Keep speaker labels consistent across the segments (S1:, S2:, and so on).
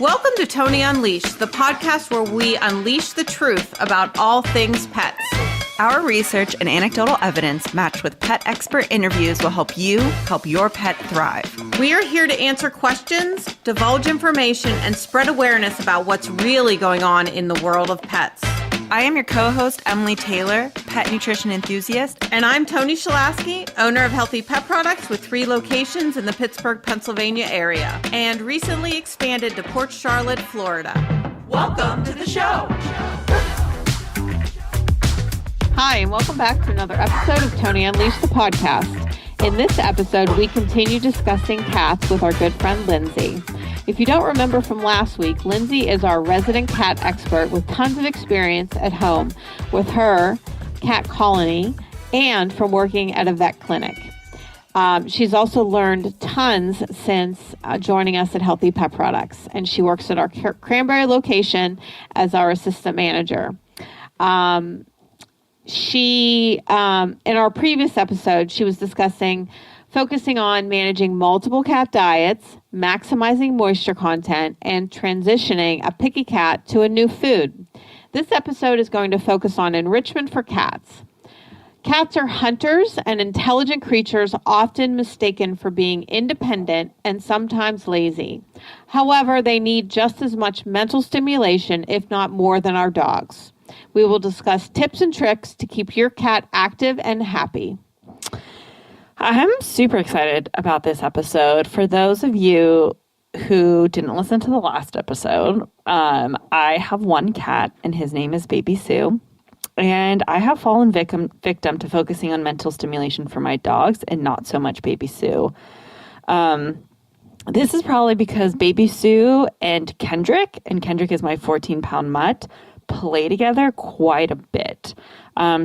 S1: Welcome to Toni Unleashed, the podcast where we unleash the truth about all things pets.
S2: Our research and anecdotal evidence matched with pet expert interviews will help you help your pet thrive.
S1: We are here to answer questions, divulge information, and spread awareness about what's really going on in the world of pets.
S2: I am your co-host, Emily Taylor, pet nutrition enthusiast.
S1: And I'm Toni Shalaski, owner of Healthy Pet Products with 3 locations in the Pittsburgh, Pennsylvania area, and recently expanded to Port Charlotte, Florida. Welcome to the show.
S3: Hi, and welcome back to another episode of Toni Unleashed, the podcast. In this episode, we continue discussing cats with our good friend, Lindsay. If you don't remember from last week, Lindsay is our resident cat expert with tons of experience at home with her cat colony and from working at a vet clinic. She's also learned tons since joining us at Healthy Pet Products, and she works at our Cranberry location as our assistant manager. In our previous episode, she was focusing on managing multiple cat diets, maximizing moisture content, and transitioning a picky cat to a new food. This episode is going to focus on enrichment for cats. Cats are hunters and intelligent creatures, often mistaken for being independent and sometimes lazy. However, they need just as much mental stimulation, if not more, than our dogs. We will discuss tips and tricks to keep your cat active and happy.
S2: I'm super excited about this episode. For those of you who didn't listen to the last episode, I have one cat, and his name is Baby Sue. And I have fallen victim to focusing on mental stimulation for my dogs and not so much Baby Sue. This is probably because Baby Sue and Kendrick is my 14-pound mutt, play together quite a bit.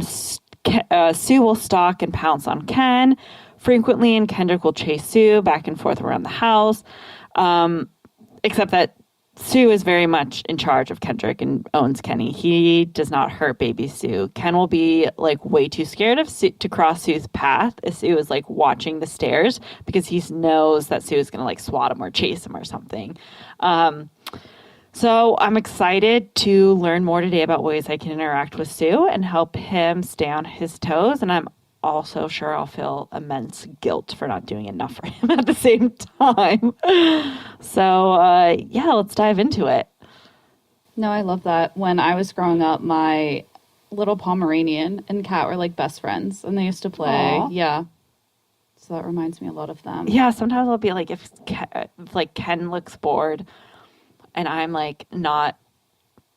S2: Sue will stalk and pounce on Ken frequently, and Kendrick will chase Sue back and forth around the house. Except that Sue is very much in charge of Kendrick and owns Kenny. He does not hurt Baby Sue. Ken will be like way too scared of Sue to cross Sue's path if Sue is like watching the stairs, because he knows that Sue is going to like swat him or chase him or something. So I'm excited to learn more today about ways I can interact with Sue and help him stay on his toes. And I'm also sure I'll feel immense guilt for not doing enough for him at the same time. So, let's dive into it.
S4: No, I love that. When I was growing up, my little Pomeranian and cat were like best friends, and they used to play.
S2: Aww.
S4: Yeah. So that reminds me a lot of them.
S2: Yeah, sometimes I'll be like, if Ken looks bored and I'm like not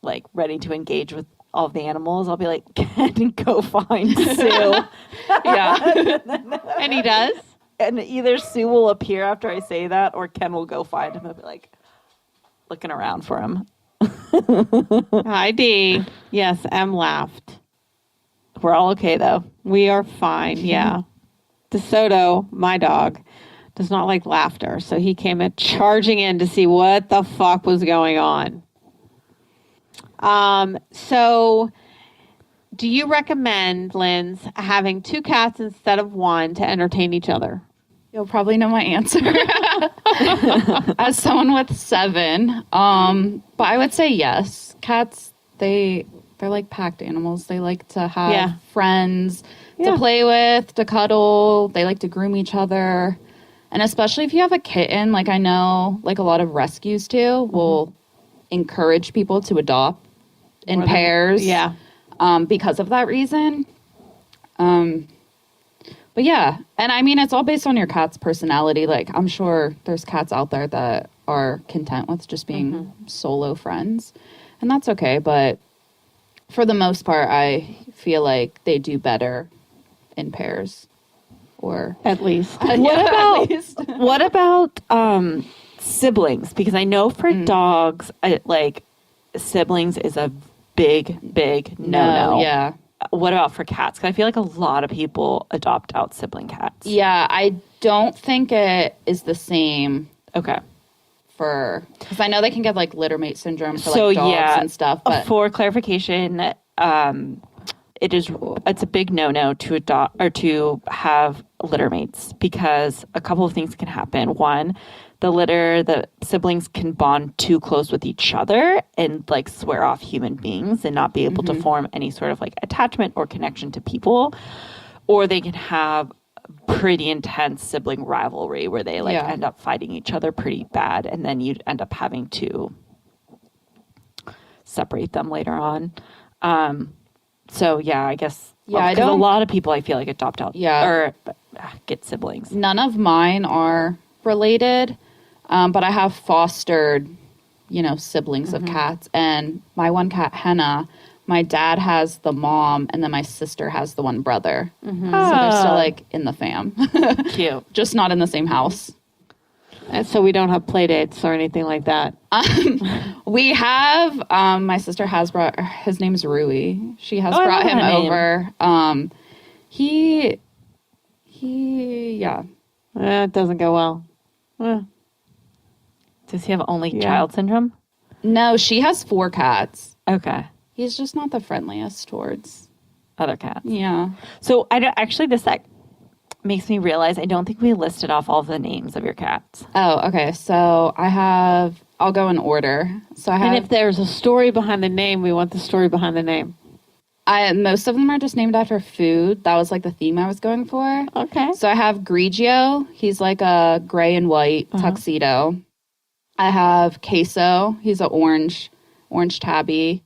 S2: like ready to engage with all of the animals, I'll be like, Ken, go find Sue.
S3: Yeah. And he does.
S2: And either Sue will appear after I say that, or Ken will go find him and be like looking around for him.
S3: Hi, Dee. Yes, Em laughed.
S2: We're all okay though.
S3: We are fine. Yeah. DeSoto, my dog, does not like laughter, so he came charging in to see what the fuck was going on. So do you recommend, Linz, having 2 cats instead of 1 to entertain each other?
S4: You'll probably know my answer as someone with 7. But I would say yes. Cats, they're like packed animals. They like to have friends to play with, to cuddle. They like to groom each other. And especially if you have a kitten, like I know like a lot of rescues too will encourage people to adopt in pairs.
S3: Yeah.
S4: Because of that reason. But yeah, and I mean, it's all based on your cat's personality. Like, I'm sure there's cats out there that are content with just being solo friends, and that's okay. But for the most part, I feel like they do better in pairs, or
S3: At least.
S2: What about siblings? Because I know for dogs, siblings is a big no.
S4: Yeah.
S2: What about for cats? Because I feel like a lot of people adopt out sibling cats.
S4: Yeah, I don't think it is the same.
S2: Okay.
S4: Because I know they can get like littermate syndrome for like dogs and stuff. But
S2: for clarification, it's a big no-no to adopt or to have litter mates because a couple of things can happen. One, the siblings can bond too close with each other and like swear off human beings and not be able to form any sort of like attachment or connection to people. Or they can have pretty intense sibling rivalry where they like end up fighting each other pretty bad, and then you'd end up having to separate them later on. So yeah, I guess because a lot of people I feel like adopt out or get siblings.
S4: None of mine are related, but I have fostered, siblings of cats, and my one cat Henna. My dad has the mom, and then my sister has the one brother. So they're still, like, in the fam.
S2: Cute.
S4: Just not in the same house.
S3: And so we don't have play dates or anything like that.
S4: We have, my sister has brought, his name's Rui. She has brought him over.
S3: It doesn't go well.
S2: Does he have only child syndrome?
S4: No, she has 4 cats.
S2: Okay.
S4: He's just not the friendliest towards
S2: other cats.
S4: Yeah.
S2: So this makes me realize I don't think we listed off all the names of your cats.
S4: Oh, okay. So I'll go in order. So
S3: and if there's a story behind the name, we want the story behind the name.
S4: Most of them are just named after food. That was like the theme I was going for.
S3: Okay.
S4: So I have Grigio. He's like a gray and white tuxedo. I have Queso. He's an orange tabby.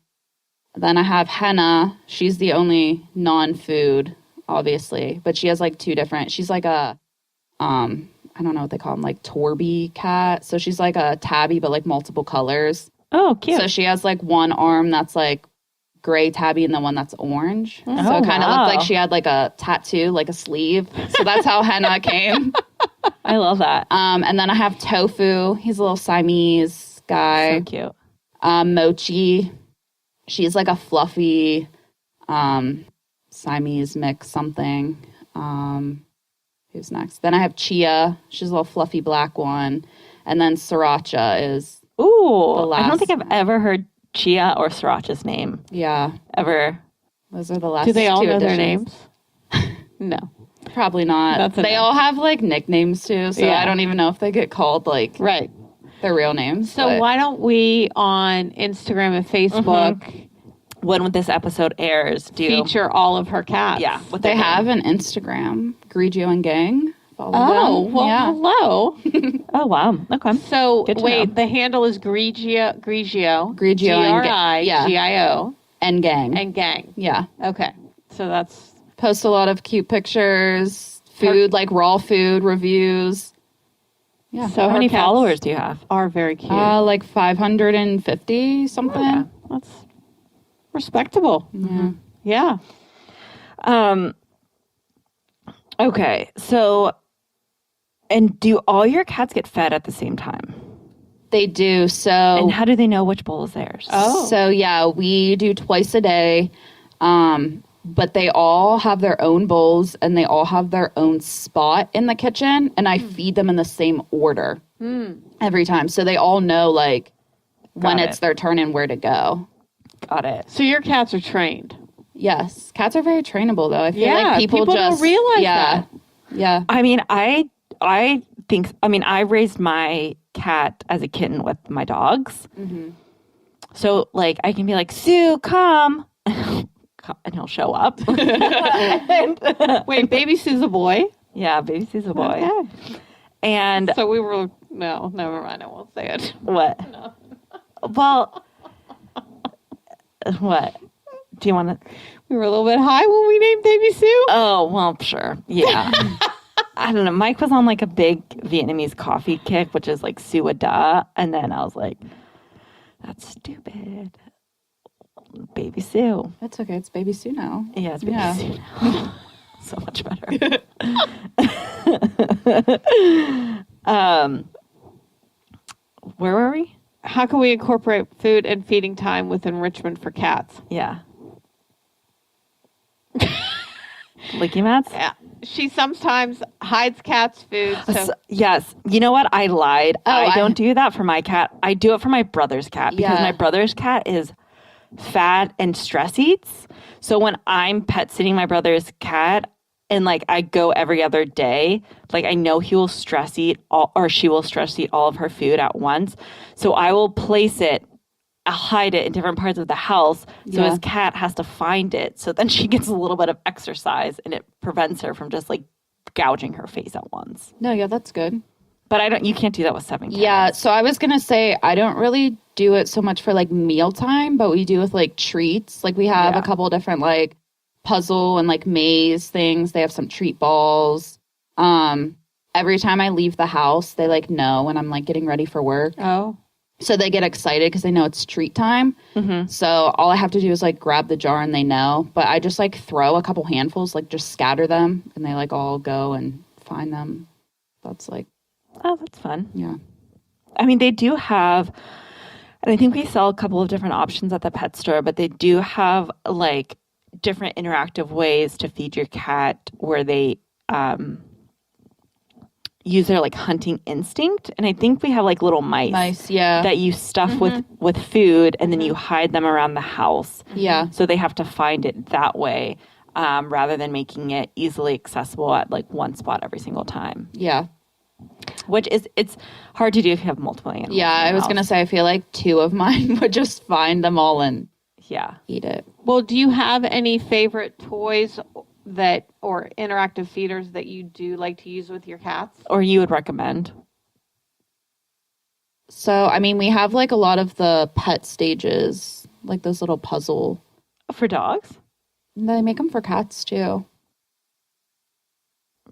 S4: Then I have Henna. She's the only non-food, obviously, but she has like 2 different. She's like a, I don't know what they call them, like Torby cat. So she's like a tabby, but like multiple colors.
S2: Oh, cute.
S4: So she has like one arm that's like gray tabby and then one that's orange. So it kind of looked like she had like a tattoo, like a sleeve. So that's how Henna came.
S2: I love that.
S4: And then I have Tofu. He's a little Siamese guy.
S2: So cute.
S4: Mochi. She's like a fluffy Siamese mix something. Who's next? Then I have Chia. She's a little fluffy black one. And then Sriracha is the last.
S2: I don't think I've ever heard Chia or Sriracha's name.
S4: Yeah.
S2: Ever.
S4: Those are the last 2
S3: Do they all know
S4: additions.
S3: their names? No.
S4: Probably not. They all have like nicknames too, so I don't even know if they get called like their real names.
S3: So why don't we on Instagram and Facebook,
S2: when this episode airs,
S3: feature all of her cats?
S2: Yeah.
S4: They have an Instagram, Grigio and Gang. Follow them.
S3: Hello.
S2: Oh, wow. Okay.
S3: So
S2: know.
S3: The handle is Grigio,
S4: Grigio
S3: Grigio
S4: and Gang.
S3: And Gang.
S4: Yeah.
S3: Okay. So that's
S4: post a lot of cute pictures, food, like raw food reviews.
S3: Yeah.
S2: So how many followers do you have?
S3: Are very cute.
S4: Like 550 something.
S3: Yeah. That's respectable.
S4: Mm-hmm.
S3: Yeah.
S2: Okay. So, and do all your cats get fed at the same time?
S4: They do. So,
S2: and how do they know which bowl is theirs?
S4: So yeah, we do twice a day. But they all have their own bowls and they all have their own spot in the kitchen, and I feed them in the same order every time. So they all know like when it's their turn and where to go.
S2: Got it.
S3: So your cats are trained.
S4: Yes. Cats are very trainable though. I feel like people just
S3: don't realize that.
S4: Yeah.
S2: I mean, I think I raised my cat as a kitten with my dogs. Mm-hmm. So like I can be like, Sue, come. And he'll show up.
S3: Wait, Baby Sue's a boy?
S2: Yeah, Baby Sue's a boy.
S3: Okay.
S2: And
S3: so we were, no, never mind. I won't say it.
S2: What?
S3: No.
S2: Well, what? Do you want to?
S3: We were a little bit high when we named Baby Sue.
S2: Oh, well, sure. Yeah. I don't know. Mike was on like a big Vietnamese coffee kick, which is like Sue a da. And then I was like, that's stupid. Baby Sue.
S4: That's okay. It's Baby Sue now.
S2: Yeah, it's Baby Sue now. So much better. Where were we?
S3: How can we incorporate food and feeding time with enrichment for cats?
S2: Yeah. Licky mats?
S3: Yeah. She sometimes hides cats' food. So.
S2: Yes. You know what? I lied. I don't do that for my cat. I do it for my brother's cat because my brother's cat is fat and stress eats. So when I'm pet sitting my brother's cat, and like I go every other day, like I know he will stress eat all, or she will stress eat all of her food at once. So I will place it, I'll hide it in different parts of the house. So his cat has to find it. So then she gets a little bit of exercise and it prevents her from just like gouging her face at once.
S4: No, yeah, that's good.
S2: But you can't do that with 7 cats.
S4: Yeah, so I was going to say, I don't really do it so much for like mealtime, but we do with like treats. Like we have a couple different like puzzle and like maze things. They have some treat balls. Every time I leave the house, they like know when I'm like getting ready for work.
S3: Oh.
S4: So they get excited because they know it's treat time. So all I have to do is like grab the jar and they know. But I just like throw a couple handfuls, like just scatter them and they like all go and find them. That's like.
S2: Oh, that's fun.
S4: Yeah.
S2: I mean, they do have, and I think we sell a couple of different options at the pet store, but they do have like different interactive ways to feed your cat where they use their like hunting instinct. And I think we have like little mice that you stuff with food and then you hide them around the house.
S4: Yeah.
S2: So they have to find it that way rather than making it easily accessible at like one spot every single time.
S4: Yeah.
S2: Which it's hard to do if you have multiple animals.
S4: Yeah, I was going to say, I feel like 2 of mine would just find them all and eat it.
S3: Well, do you have any favorite toys or interactive feeders that you do like to use with your cats?
S2: Or you would recommend?
S4: So, I mean, we have like a lot of the pet stages, like those little puzzle.
S2: For dogs?
S4: They make them for cats too.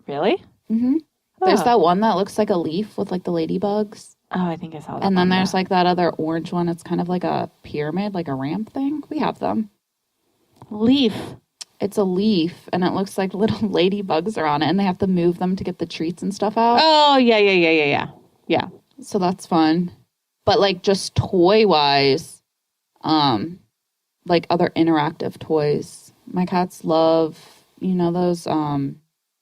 S2: Really?
S4: Mm-hmm. There's that one that looks like a leaf with like the ladybugs.
S2: Oh, I think I saw that.
S4: And then there's like that other orange one. It's kind of like a pyramid, like a ramp thing. We have them.
S3: Leaf.
S4: It's a leaf, and it looks like little ladybugs are on it, and they have to move them to get the treats and stuff out.
S3: Oh, yeah.
S4: So that's fun. But like just toy-wise, like other interactive toys. My cats love, those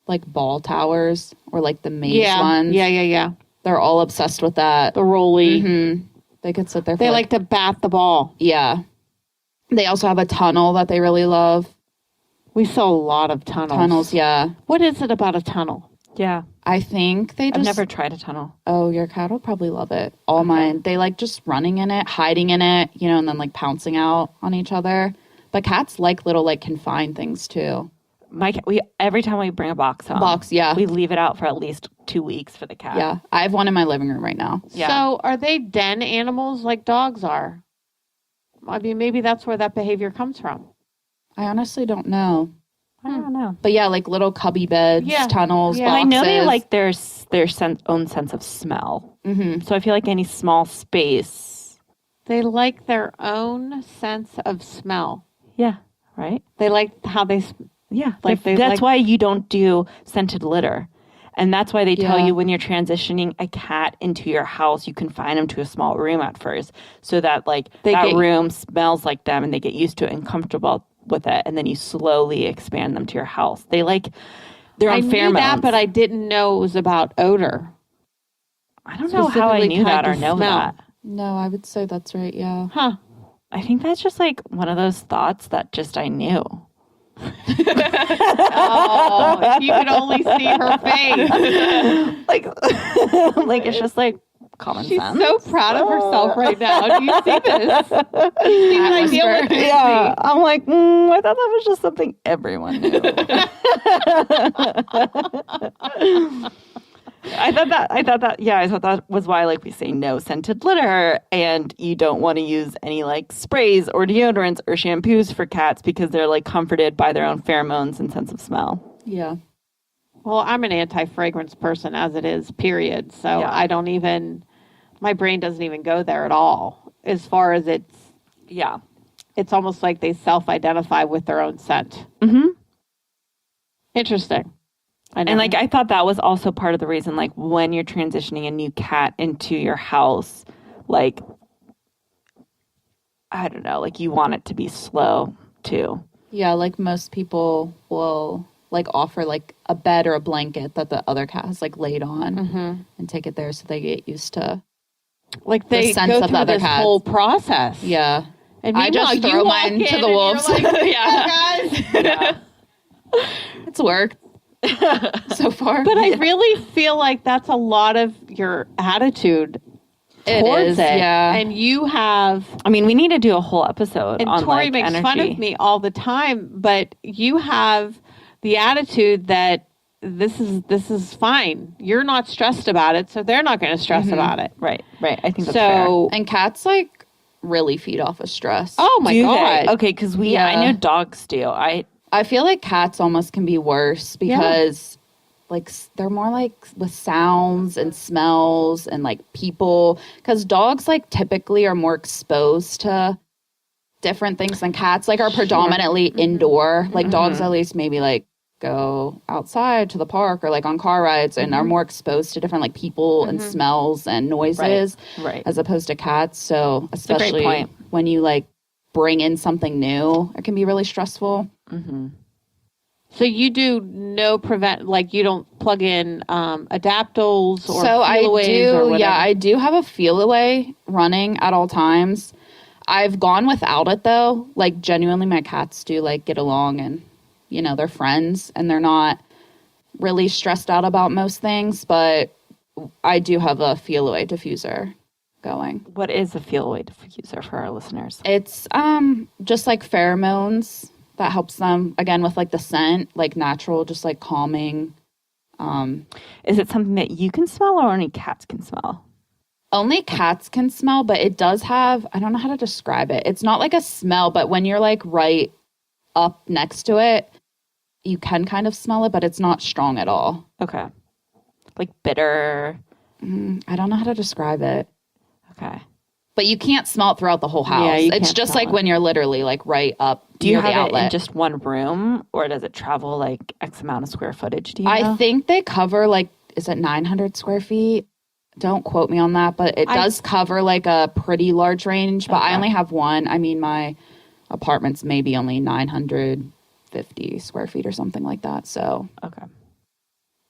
S4: like ball towers or like the maze ones.
S3: Yeah.
S4: They're all obsessed with that.
S3: The rolly.
S4: Mm-hmm. They could sit there.
S3: They like to bat the ball.
S4: Yeah. They also have a tunnel that they really love.
S3: We sell a lot of tunnels.
S4: Tunnels, yeah.
S3: What is it about a tunnel?
S2: Yeah.
S4: I think they just...
S2: I've never tried a tunnel.
S4: Oh, your cat will probably love it. All mine, they like just running in it, hiding in it, and then like pouncing out on each other. But cats like little like confined things too.
S2: Every time we bring a box home, we leave it out for at least 2 weeks for the cat.
S4: Yeah, I have one in my living room right now.
S3: Yeah. So are they den animals like dogs are? I mean, maybe that's where that behavior comes from.
S4: I honestly don't know.
S2: I don't know.
S4: But yeah, like little cubby beds, tunnels, boxes.
S2: I know they like their own sense of smell.
S4: Mm-hmm.
S2: So I feel like any small space.
S3: They like their own sense of smell.
S2: Yeah, right?
S3: They like how they...
S2: Yeah, that's why you don't do scented litter. And that's why they tell you when you're transitioning a cat into your house, you confine them to a small room at first so that like room smells like them and they get used to it and comfortable with it. And then you slowly expand them to your house. They like their own pheromones. I knew that,
S3: but I didn't know it was about odor.
S2: I don't know how I knew that or know that.
S4: No, I would say that's right, yeah.
S3: Huh.
S2: I think that's just like one of those thoughts that just I knew.
S3: Oh, if you could only see her face.
S2: like it's just like common
S3: She's
S2: sense.
S3: so proud of herself right now. Do you see this? You see what I deal with?
S2: Yeah, I'm like, I thought that was just something everyone knew. I thought that was why like we say no scented litter and you don't want to use any like sprays or deodorants or shampoos for cats because they're like comforted by their own pheromones and sense of smell.
S4: Yeah.
S3: Well, I'm an anti-fragrance person as it is, period. So I don't even, my brain doesn't even go there at all. As far as it's almost like they self-identify with their own scent.
S2: Mm-hmm.
S3: Interesting.
S2: And like I thought that was also part of the reason, like when you're transitioning a new cat into your house, like I don't know, like you want it to be slow too.
S4: Yeah, like most people will like offer like a bed or a blanket that the other cat has like laid on and take it there so they get used to
S3: like they go through this whole process.
S4: Yeah.
S3: And
S4: I just throw mine to the wolves.
S3: Like, yeah, guys.
S4: It's work. so far.
S3: But I really feel like that's a lot of your attitude towards it.
S4: Yeah.
S3: And you have,
S2: I mean, we need to do a whole episode
S3: and
S2: on
S3: Tori makes
S2: energy.
S3: fun of me all the time, but you have the attitude that this is fine. You're not stressed about it, so they're not going to stress about it.
S2: Right. I think that's
S3: So,
S4: And cats like really feed off of stress.
S3: oh my
S2: fair.
S3: God.
S2: Okay, because
S4: Yeah.
S2: I know dogs do.
S4: I feel like cats almost can be worse because like they're more like with sounds and smells and like people, because dogs like typically are more exposed to different things than cats, like are predominantly indoor. Like dogs at least maybe like go outside to the park or like on car rides and are more exposed to different like people and smells and noises
S2: Right.
S4: as opposed to cats. So
S2: a great
S4: especially
S2: point.
S4: when you like bring in something new, it can be really stressful.
S3: So you do no like you don't plug in adaptals or
S4: So I
S3: feel-aways
S4: do,
S3: or whatever?
S4: I do have a feel away running at all times. I've gone without it though. Like genuinely, my cats do like get along, and you know they're friends, and they're not really stressed out about most things. But I do have a feel away diffuser going.
S2: What is a feel away diffuser for our listeners?
S4: It's just like pheromones that helps them again with like the scent, like natural, just like calming.
S2: Is it something that you can smell or only cats can smell?
S4: Only cats can smell, but it does have, I don't know how to describe it. It's not like a smell, but when you're like right up next to it, you can kind of smell it, but it's not strong at all.
S2: Okay. Like bitter.
S4: I don't know how to describe it.
S2: Okay.
S4: But you can't smell it throughout the whole house.
S3: Yeah, you
S4: It's
S3: can't
S4: just
S3: smell
S4: like
S3: it.
S4: when you're literally like right up
S2: Do you
S4: near the
S2: have it
S4: outlet.
S2: in just one room or does it travel like X amount of square footage? Do you know?
S4: I think they cover like, is it 900 square feet? Don't quote me on that, but it does cover like a pretty large range, but I only have one. I mean, my apartment's maybe only 950 square feet or something like that. So,
S2: Okay.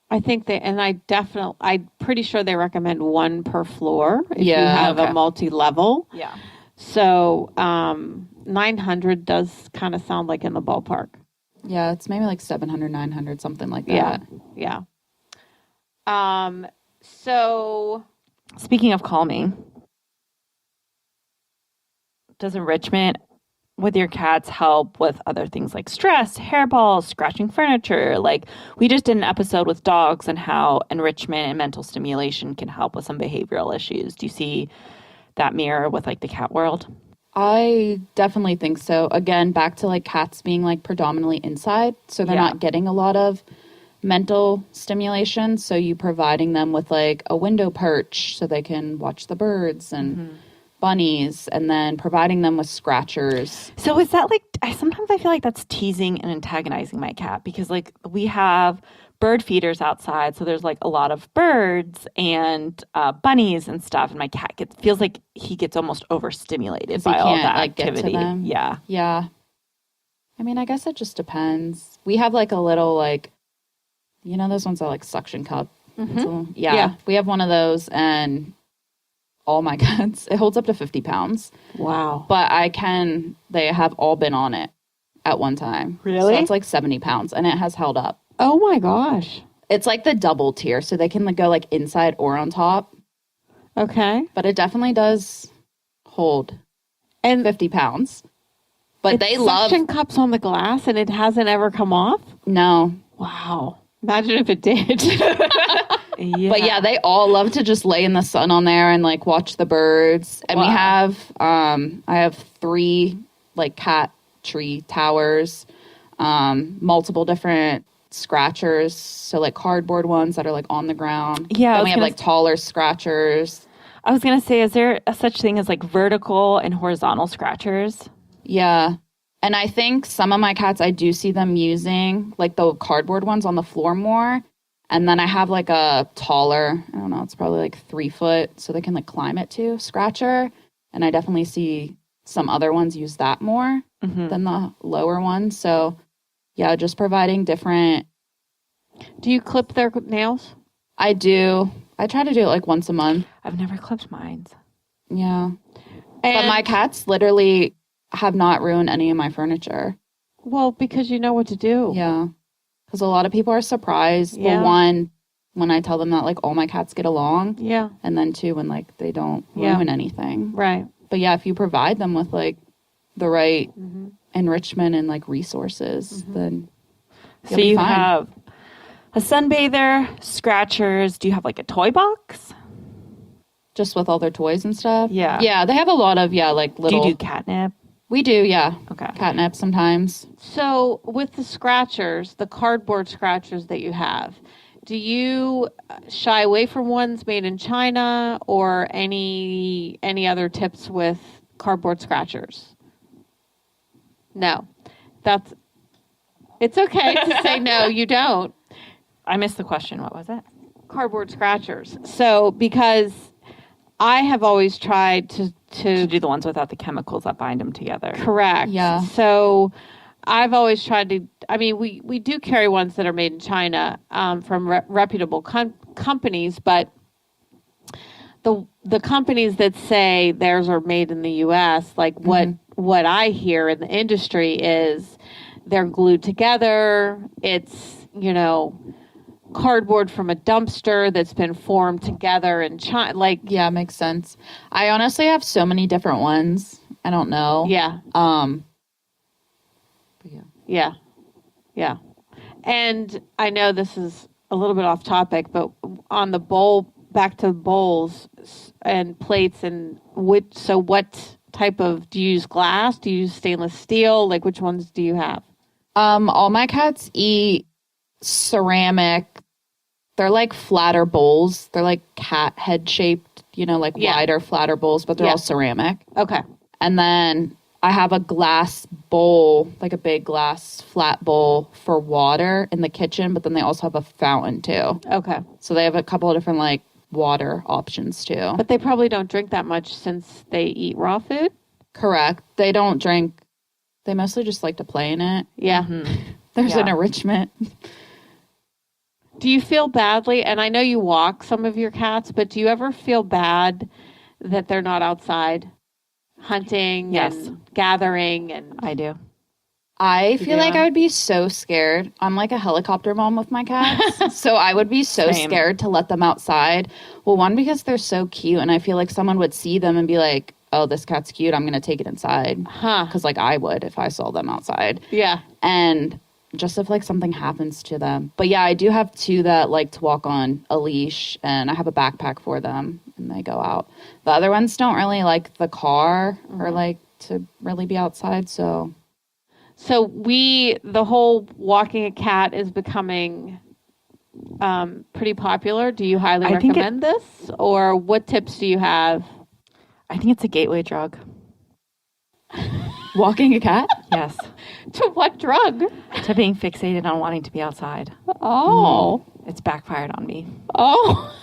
S3: I think I'm pretty sure they recommend one per floor if you
S4: Yeah,
S3: have
S4: okay.
S3: a multi-level.
S2: Yeah.
S3: So 900 does kind of sound like in the ballpark.
S4: yeah, it's maybe like 700, 900, something like that.
S3: Yeah. So
S2: Speaking of calming, does enrichment with your cats help with other things like stress, hairballs, scratching furniture? Like we just did an episode with dogs and how enrichment and mental stimulation can help with some behavioral issues. Do you see that mirror with like the cat world?
S4: I definitely think so. Again, back to like cats being like predominantly inside, so they're
S2: Yeah.
S4: not getting a lot of mental stimulation. So you providing them with like a window perch so they can watch the birds and bunnies, and then providing them with scratchers.
S2: So is that like, sometimes I feel like that's teasing and antagonizing my cat because like we have bird feeders outside. So there's like a lot of birds and bunnies and stuff. And my cat feels like he gets almost overstimulated by all
S4: can't,
S2: that
S4: like, get to
S2: activity.
S4: them.
S2: Yeah.
S4: Yeah. I mean, I guess it just depends. We have like a little like, you know, those ones are like suction cup. It's a little-
S3: Yeah.
S4: We have one of those, and all my cats, it holds up to 50 pounds.
S3: wow.
S4: But they have all been on it at one time.
S3: Really?
S4: So it's like 70 pounds, and it has held up.
S3: Oh my gosh.
S4: It's like the double tier, so they can like go like inside or on top.
S3: Okay.
S4: But it definitely does hold
S3: And
S4: 50 pounds. But they love,
S3: suction cups on the glass and it hasn't ever come off?
S4: no.
S3: Wow. Imagine if it did.
S2: Yeah.
S4: But yeah, they all love to just lay in the sun on there and like watch the birds. And we have, I have 3 like cat tree towers, multiple different scratchers. So like cardboard ones that are like on the ground.
S2: Yeah, I
S4: Then
S2: was
S4: we have
S2: gonna
S4: like taller scratchers.
S2: I was going to say, is there a such thing as like vertical and horizontal scratchers?
S4: Yeah. And I think some of my cats, I do see them using like the cardboard ones on the floor more. And then I have like a taller, I don't know, it's probably like 3 foot, so they can like climb it too, scratcher. And I definitely see some other ones use that more than the lower one. So yeah, just providing different.
S3: Do you clip their nails?
S4: I do. I try to do it like once a month.
S2: I've never clipped mine.
S4: Yeah. But
S3: And,
S4: my cats literally have not ruined any of my furniture.
S3: well, because you know what to do.
S4: Yeah. Because a lot of people are surprised.
S3: Yeah.
S4: Well, one, when I tell them that, like, all my cats get along.
S3: Yeah.
S4: And then two, when, like, they don't
S3: Yeah.
S4: ruin anything.
S3: Right.
S4: But yeah, if you provide them with, like, the right enrichment and, like, resources, then
S2: So you have a sunbather, scratchers. Do you have like a toy box?
S4: just with all their toys and stuff.
S2: Yeah.
S4: Yeah, they have a lot of, like,
S2: Do
S4: little...
S2: you do catnip?
S4: We do, yeah.
S2: Okay.
S4: Catnip sometimes.
S3: So with the scratchers, the cardboard scratchers that you have, do you shy away from ones made in China or any other tips with cardboard scratchers? No. It's okay to say no, you don't.
S2: I missed the question. What was it?
S3: Cardboard scratchers. So because I have always tried to
S2: do the ones without the chemicals that bind them together.
S3: correct.
S4: Yeah.
S3: So I've always tried to, I mean, we do carry ones that are made in China from reputable companies, but the companies that say theirs are made in the U.S., like what I hear in the industry is they're glued together. It's, cardboard from a dumpster that's been formed together in China. Like,
S4: Yeah, makes sense. I honestly have so many different ones. I don't know.
S3: yeah.
S4: But yeah.
S3: Yeah. And I know this is a little bit off topic, but on the back to bowls and plates and what type of, do you use glass? Do you use stainless steel? Like, which ones do you have?
S4: All my cats eat ceramic. They're like flatter bowls. They're like cat head shaped, wider, flatter bowls, but they're all ceramic.
S3: Okay.
S4: And then I have a glass bowl, like a big glass flat bowl for water in the kitchen, but then they also have a fountain too.
S3: Okay.
S4: So they have a couple of different like water options too.
S3: But they probably don't drink that much since they eat raw food.
S4: Correct. They don't drink. They mostly just like to play in it.
S3: Yeah.
S4: There's
S2: Yeah.
S4: an enrichment.
S3: Do you feel badly? And I know you walk some of your cats, but do you ever feel bad that they're not outside hunting
S2: Yes.
S3: and gathering? And
S2: I do.
S4: I feel like
S3: Yeah.
S4: I would be so scared. I'm like a helicopter mom with my cats. So I would be so
S2: Same.
S4: scared to let them outside. Well, one, because they're so cute. And I feel like someone would see them and be like, oh, this cat's cute. I'm going to take it inside.
S3: Huh.
S4: Because like I would if I saw them outside.
S3: Yeah.
S4: And just if like something happens to them. But yeah, I do have two that like to walk on a leash, and I have a backpack for them and they go out. The other ones don't really like the car or like to really be outside. So
S3: the whole walking a cat is becoming pretty popular. Do you highly
S2: I think
S3: recommend this? Or what tips do you have?
S2: I think it's a gateway drug.
S4: walking a cat?
S2: Yes.
S3: To what drug?
S2: To being fixated on wanting to be outside.
S3: Oh.
S2: It's backfired on me.
S3: Oh.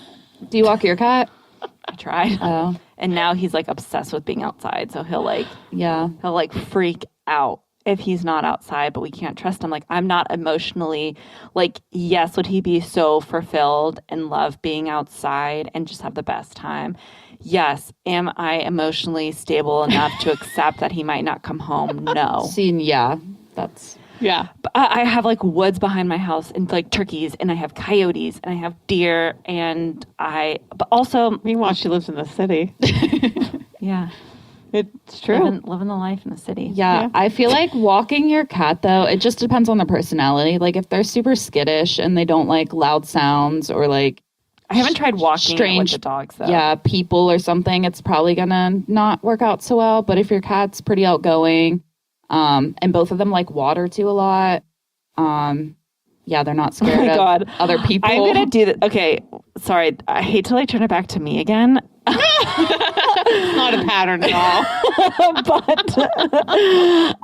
S4: Do you walk your cat?
S2: I tried.
S4: Oh,
S2: And now he's like obsessed with being outside. So he'll
S4: yeah.
S2: freak out if he's not outside, but we can't trust him. Like, I'm not emotionally like, yes, would he be so fulfilled and love being outside and just have the best time? Yes. Am I emotionally stable enough to accept that he might not come home? No.
S4: Yeah, that's...
S3: Yeah.
S2: But I have like woods behind my house and like turkeys, and I have coyotes and I have deer, but also,
S3: Meanwhile, she lives in the city.
S2: yeah,
S3: It's true.
S2: living the life in the city.
S4: Yeah, I feel like walking your cat, though, it just depends on their personality. Like, if they're super skittish and they don't like loud sounds or like
S2: I haven't tried walking
S4: strange
S2: with the dogs though.
S4: yeah, people or something, it's probably gonna not work out so well. But if your cat's pretty outgoing, and both of them like water too a lot, yeah, they're not scared
S2: Oh my
S4: of
S2: God.
S4: other people.
S2: I'm gonna do that. Okay, sorry. I hate to like turn it back to me again.
S3: It's not a pattern at all.
S2: But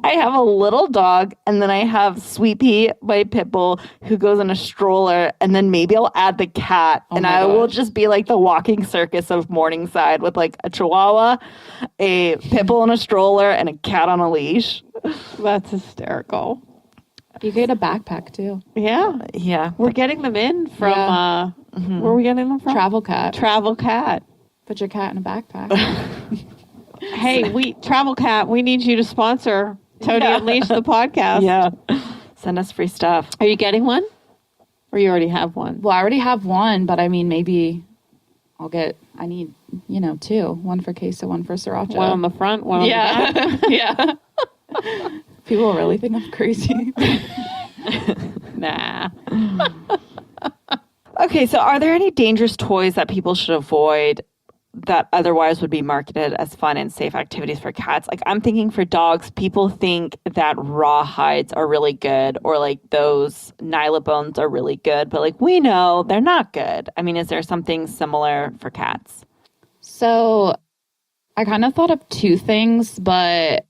S2: I have a little dog, and then I have Sweet Pea, my pit bull, who goes in a stroller, and then maybe I'll add the cat, and
S4: my
S2: I will
S4: gosh.
S2: just be like the walking circus of Morningside with like a chihuahua, a pit bull in a stroller, and a cat on a leash.
S3: That's hysterical.
S4: You get a backpack too.
S3: Yeah.
S2: Yeah.
S3: We're getting them in from,
S4: Yeah.
S3: where are we getting them from?
S4: Travel cat.
S3: Travel Cat.
S4: Put your cat in a backpack.
S3: Hey, Travel Cat, we need you to sponsor Toni Unleashed the podcast.
S2: Yeah. Send us free stuff.
S3: Are you getting one? Or you already have one?
S4: Well, I already have one, but I mean, maybe I need, 2. One for queso, one for sriracha.
S3: One on the front, one on the back?
S4: Yeah. People really think I'm crazy.
S3: Nah.
S2: Okay, so are there any dangerous toys that people should avoid that otherwise would be marketed as fun and safe activities for cats? Like, I'm thinking for dogs, people think that raw hides are really good, or like those nylabones are really good, but like we know they're not good. I mean, is there something similar for cats?
S4: So I kind of thought of 2 things, but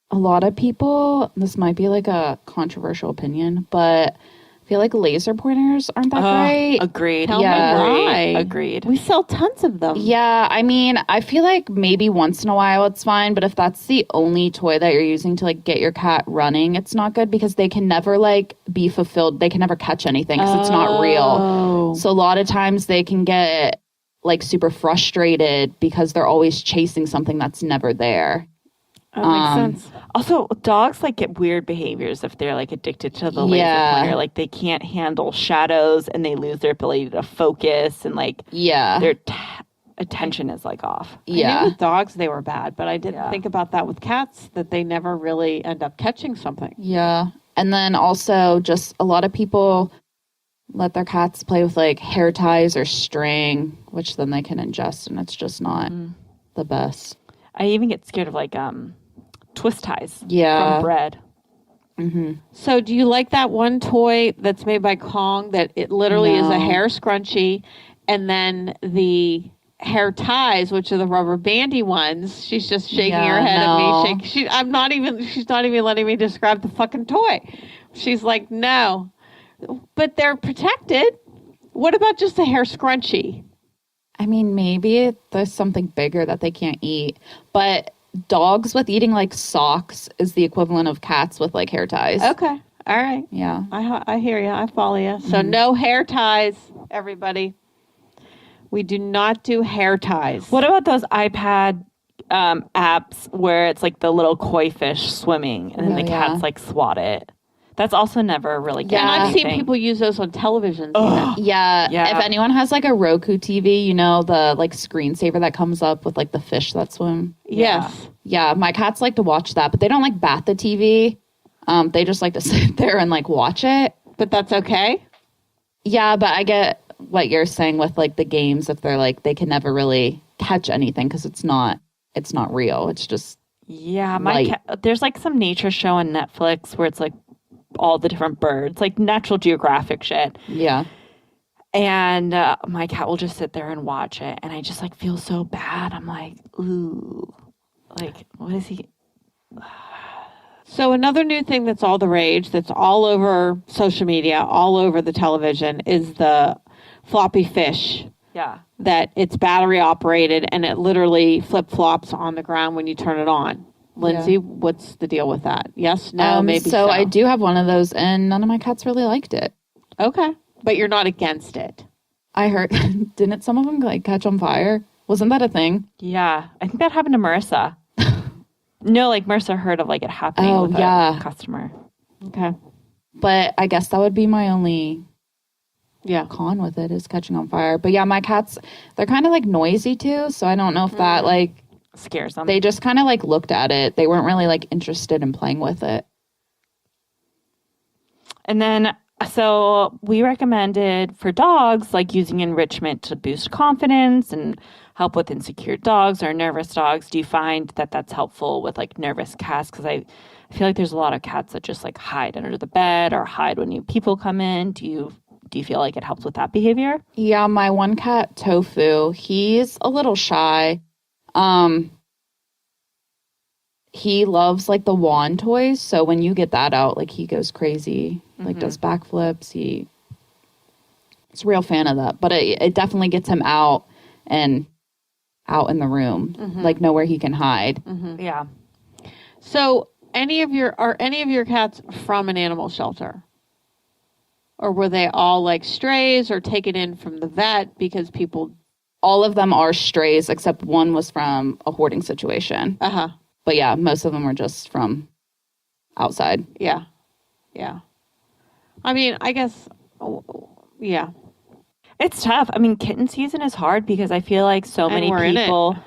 S4: a lot of people, this might be like a controversial opinion, but I feel like laser pointers aren't that great.
S2: Agreed.
S3: Tell me why.
S2: Agreed.
S3: We sell tons of them.
S4: Yeah, I mean, I feel like maybe once in a while it's fine, but if that's the only toy that you're using to like get your cat running, it's not good because they can never like be fulfilled. They can never catch anything because it's not real. So a lot of times they can get like super frustrated because they're always chasing something that's never there.
S2: That makes sense. Also, dogs like get weird behaviors if they're like addicted to the laser pointer. Like they can't handle shadows and they lose their ability to focus and like their attention is like off.
S3: I knew with dogs they were bad, but I didn't think about that with cats, that they never really end up catching something.
S4: Yeah. And then also just a lot of people let their cats play with like hair ties or string, which then they can ingest, and it's just not the best.
S2: I even get scared of like twist ties
S4: Yeah.
S2: from bread.
S3: Mm-hmm. So do you like that one toy that's made by Kong that it literally is a hair scrunchie, and then the hair ties, which are the rubber bandy ones? She's just shaking her head at me. She's not even letting me describe the fucking toy. She's like, no. But they're protected. What about just a hair scrunchie?
S4: I mean, maybe there's something bigger that they can't eat, but dogs with eating like socks is the equivalent of cats with like hair ties.
S3: Okay. All right.
S4: Yeah.
S3: I hear you. I follow you. So no hair ties, everybody. We do not do hair ties.
S2: What about those iPad apps where it's like the little koi fish swimming and then the cats like swat it? That's also never really good.
S3: And I've seen people use those on television.
S4: Yeah. If anyone has like a Roku TV, the like screensaver that comes up with like the fish that swim.
S3: Yes.
S4: Yeah. My cats like to watch that, but they don't like bat the TV. They just like to sit there and like watch it.
S3: But that's okay.
S4: Yeah. But I get what you're saying with like the games, if they're like, they can never really catch anything because it's not real. It's just.
S2: Yeah. There's like some nature show on Netflix where it's like all the different birds, like Natural Geographic shit.
S4: Yeah.
S2: And my cat will just sit there and watch it. And I just like feel so bad. I'm like, ooh, like, what is he?
S3: So another new thing that's all the rage, that's all over social media, all over the television, is the floppy fish.
S2: Yeah.
S3: That it's battery operated and it literally flip-flops on the ground when you turn it on. Lindsay, what's the deal with that? Yes, no, maybe so.
S4: I do have one of those, and none of my cats really liked it.
S3: Okay. But you're not against it.
S4: I heard, didn't some of them like catch on fire? Wasn't that a thing?
S2: Yeah. I think that happened to Marissa. No, like Marissa heard of like it happening with a customer.
S3: Okay.
S4: But I guess that would be my only con with it, is catching on fire. But yeah, my cats, they're kind of like noisy too, so I don't know if that like
S2: scares them.
S4: They just kind of like looked at it. They weren't really like interested in playing with it.
S2: And then, so we recommended for dogs, like using enrichment to boost confidence and help with insecure dogs or nervous dogs. Do you find that that's helpful with like nervous cats? Because I feel like there's a lot of cats that just like hide under the bed or hide when new people come in. Do you feel like it helps with that behavior?
S4: Yeah, my one cat, Tofu, he's a little shy. He loves like the wand toys, so when you get that out, like he goes crazy, like does backflips. He's a real fan of that, but it definitely gets him out in the room, like nowhere he can hide.
S2: Yeah.
S3: So, are any of your cats from an animal shelter? Or were they all like strays or taken in from the vet because people...
S4: All of them are strays, except one was from a hoarding situation. But yeah, most of them were just from outside.
S3: Yeah. Yeah. I mean, I guess, yeah.
S2: It's tough. I mean, kitten season is hard because I feel like so many people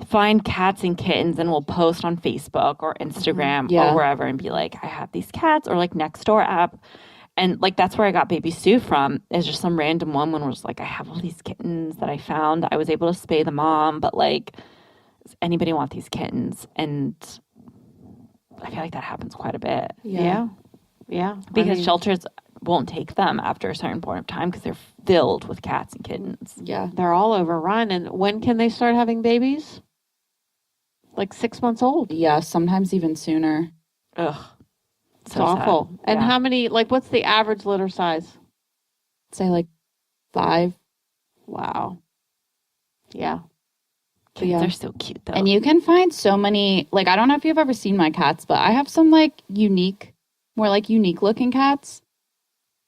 S2: find cats and kittens and will post on Facebook or Instagram or wherever and be like, I have these cats, or like Nextdoor app. And like, that's where I got baby Sue from, is just some random woman was like, I have all these kittens that I found. I was able to spay the mom, but like, does anybody want these kittens? And I feel like that happens quite a bit.
S3: Yeah.
S2: Because shelters won't take them after a certain point of time because they're filled with cats and kittens.
S3: Yeah. They're all overrun. And when can they start having babies? Like 6 months old.
S4: Yeah, sometimes even sooner.
S2: Ugh.
S3: It's awful. Sad. And how many, like, what's the average litter size?
S4: Say like 5.
S3: Wow. Yeah.
S2: Kittens are so cute, though.
S4: And you can find so many, like, I don't know if you've ever seen my cats, but I have some, like, more unique looking cats.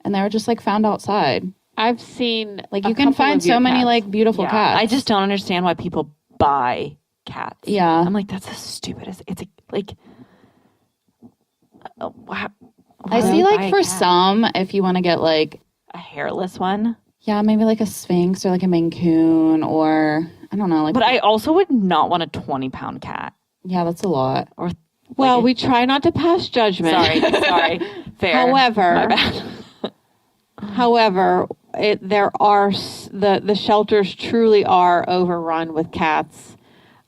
S4: And they were just, like, found outside.
S3: I've seen,
S4: like, you can find so many, like, beautiful cats.
S2: I just don't understand why people buy cats.
S4: Yeah.
S2: I'm like, that's the stupidest. It's, like...
S4: I see, like, for some, if you want to get, like...
S2: a hairless one?
S4: Yeah, maybe, like, a Sphinx or, like, a Maine Coon or, I don't know. Like,
S2: but I also would not want a 20-pound cat.
S4: Yeah, that's a lot.
S2: Or
S3: well, we try not to pass judgment.
S2: Sorry. Fair.
S3: However, there are... The shelters truly are overrun with cats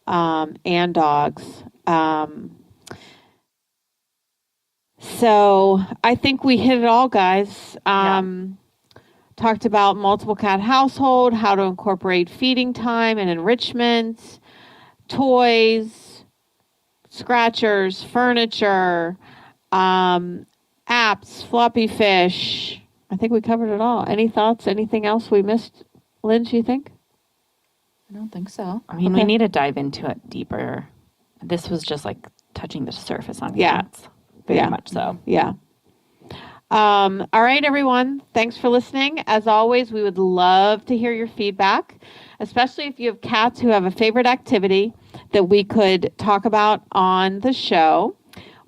S3: and dogs. So I think we hit it all, guys. Talked about multiple cat household, how to incorporate feeding time and enrichment, toys, scratchers, furniture, apps, floppy fish. I think we covered it all. Any thoughts? Anything else we missed, Lindsay, you think?
S4: I don't think so.
S2: I mean, we need to dive into it deeper. This was just like touching the surface on cats. Very much so.
S3: Yeah. All right, everyone. Thanks for listening. As always, we would love to hear your feedback, especially if you have cats who have a favorite activity that we could talk about on the show,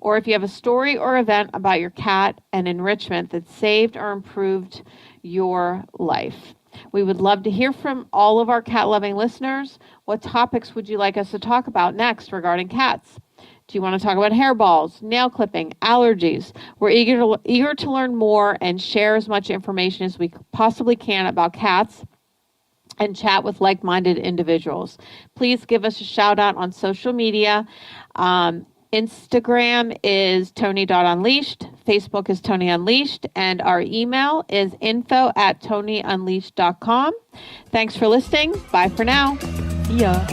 S3: or if you have a story or event about your cat and enrichment that saved or improved your life. We would love to hear from all of our cat-loving listeners. What topics would you like us to talk about next regarding cats? Do you want to talk about hairballs, nail clipping, allergies? We're eager to learn more and share as much information as we possibly can about cats and chat with like-minded individuals. Please give us a shout out on social media. Instagram is Tony.Unleashed. Facebook is Tony Unleashed. And our email is info@TonyUnleashed.com. Thanks for listening. Bye for now.
S2: See ya.